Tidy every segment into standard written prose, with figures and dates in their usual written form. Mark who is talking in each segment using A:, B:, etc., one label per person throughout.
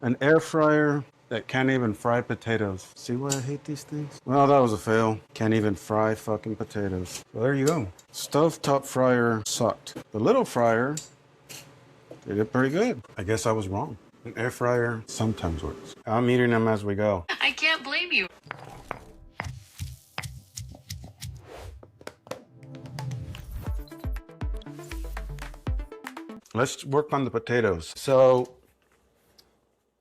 A: An air fryer that can't even fry potatoes. See why I hate these things? Well, that was a fail. Can't even fry fucking potatoes. Well, there you go. Stovetop fryer sucked. The little fryer did it pretty good. I guess I was wrong. An air fryer sometimes works. I'm eating them as we go.
B: I can't blame you.
A: Let's work on the potatoes. So,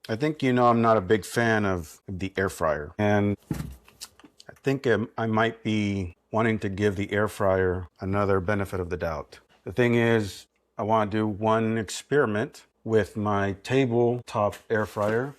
A: I think you know I'm not a big fan of the air fryer. And I think I might be wanting to give the air fryer another benefit of the doubt. The thing is, I want to do one experiment with my tabletop air fryer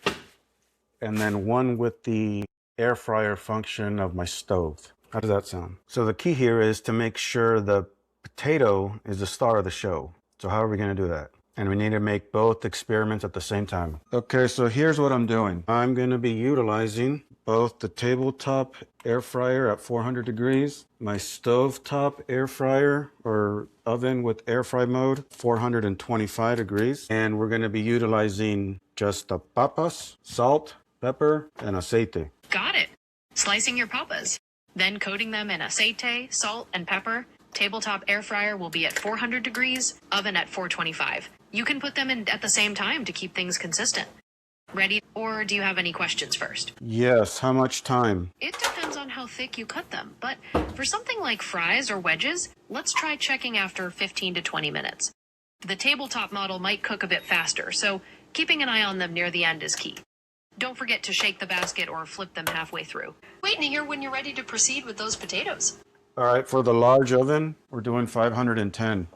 A: and then one with the air fryer function of my stove. How does that sound? So the key here is to make sure the potato is the star of the show. So how are we going to do that? And we need to make both experiments at the same time. Okay, so here's what I'm doing. I'm going to be utilizing both the tabletop air fryer at 400 degrees, my stovetop air fryer or oven with air fry mode, 425 degrees. And we're going to be utilizing just the papas, salt, pepper, and aceite.
B: Got it. Slicing your papas, then coating them in aceite, salt, and pepper. Tabletop air fryer will be at 400 degrees, oven at 425. You can put them in at the same time to keep things consistent. Ready? Or do you have any questions first?
A: Yes, how much time?
B: It depends on how thick you cut them, but for something like fries or wedges, let's try checking after 15 to 20 minutes. The tabletop model might cook a bit faster, so keeping an eye on them near the end is key. Don't forget to shake the basket or flip them halfway through. Wait to hear when you're ready to proceed with those potatoes.
A: All right, for the large oven, we're doing 510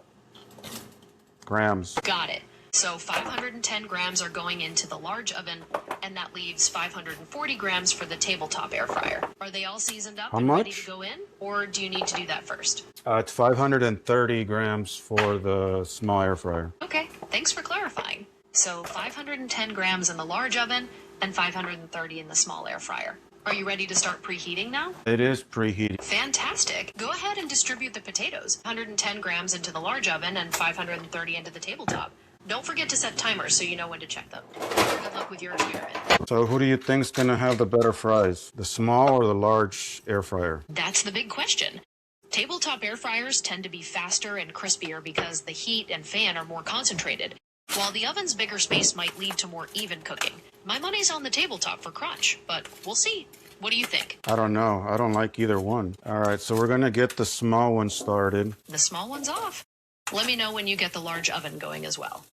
A: grams.
B: Got it. So 510 grams are going into the large oven, and that leaves 540 grams for the tabletop air fryer. Are they all seasoned up and ready to go in, or do you need to do that first?
A: It's 530 grams for the small air fryer.
B: Okay, thanks for clarifying. So 510 grams in the large oven and 530 in the small air fryer. Are you ready to start preheating now?
A: It is preheated.
B: Fantastic. Go ahead and distribute the potatoes. 110 grams into the large oven and 530 into the tabletop. Don't forget to set timers so you know when to check them. Good luck with your experiment.
A: So who do you think's gonna have the better fries? The small or the large air fryer?
B: That's the big question. Tabletop air fryers tend to be faster and crispier because the heat and fan are more concentrated, while the oven's bigger space might lead to more even cooking. My money's on the tabletop for crunch, but we'll see. What do you think?
A: I don't know. I don't like either one. All right, so we're gonna get the small one started.
B: The small one's off. Let me know when you get the large oven going as well.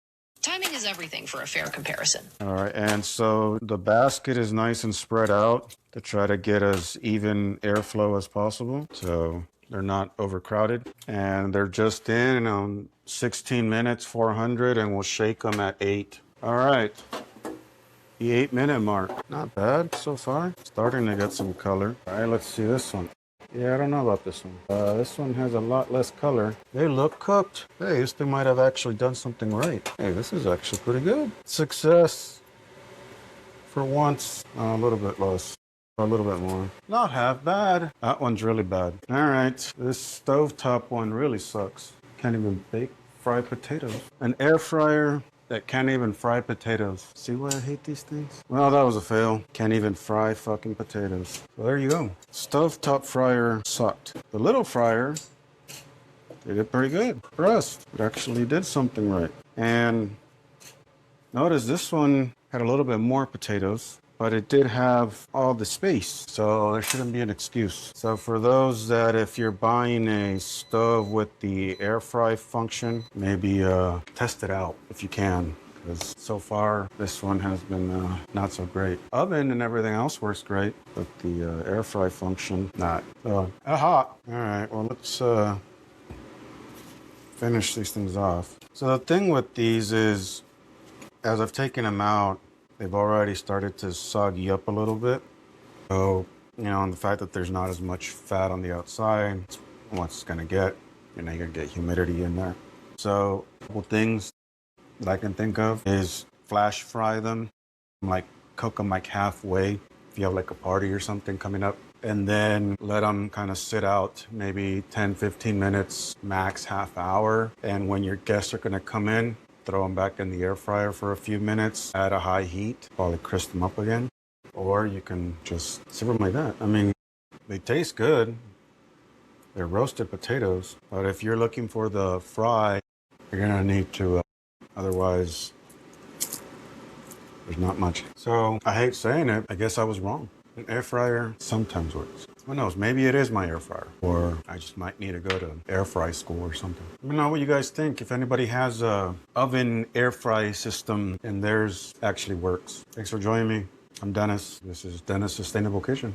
B: Timing is everything for a fair comparison.
A: All right, and so the basket is nice and spread out to try to get as even airflow as possible. So they're not overcrowded. And they're just in 16 minutes, 400, and we'll shake them at 8. All right. The 8-minute mark. Not bad so far. Starting to get some color. All right, let's see this one. Yeah, I don't know about this one. This one has a lot less color. They look cooked. Hey, this thing might have actually done something right. Hey, this is actually pretty good. Success. For once, a little bit less. A little bit more. Not half bad. That one's really bad. All right, this stovetop one really sucks. Can't even fry potatoes. An air fryer that can't even fry potatoes. See why I hate these things? Well, that was a fail. Can't even fry fucking potatoes. Well, there you go. Stovetop fryer sucked. The little fryer did it pretty good for us. It actually did something right. And notice this one had a little bit more potatoes, but it did have all the space, so there shouldn't be an excuse. So for those that if you're buying a stove with the air fry function, maybe test it out if you can, because so far this one has been not so great. Oven and everything else works great, but the air fry function, not. Hot. All right, well, let's finish these things off. So the thing with these is, as I've taken them out, they've already started to soggy up a little bit. So, and the fact that there's not as much fat on the outside, it's what it's gonna get. You're gonna get humidity in there. So, a couple things that I can think of is flash fry them, like cook them like halfway if you have like a party or something coming up. And then let them kind of sit out maybe 10, 15 minutes, max half hour. And when your guests are gonna come in, throw them back in the air fryer for a few minutes at a high heat while it crisps them up again. Or you can just serve them like that. I mean, they taste good. They're roasted potatoes. But if you're looking for the fry, you're going to need to, otherwise, there's not much. So I hate saying it. I guess I was wrong. An air fryer sometimes works. Who knows? Maybe it is my air fryer. Or I just might need to go to air fry school or something. Let me know what you guys think. If anybody has a oven air fry system and theirs actually works. Thanks for joining me. I'm Dennis. This is Dennis' Sustainable Kitchen.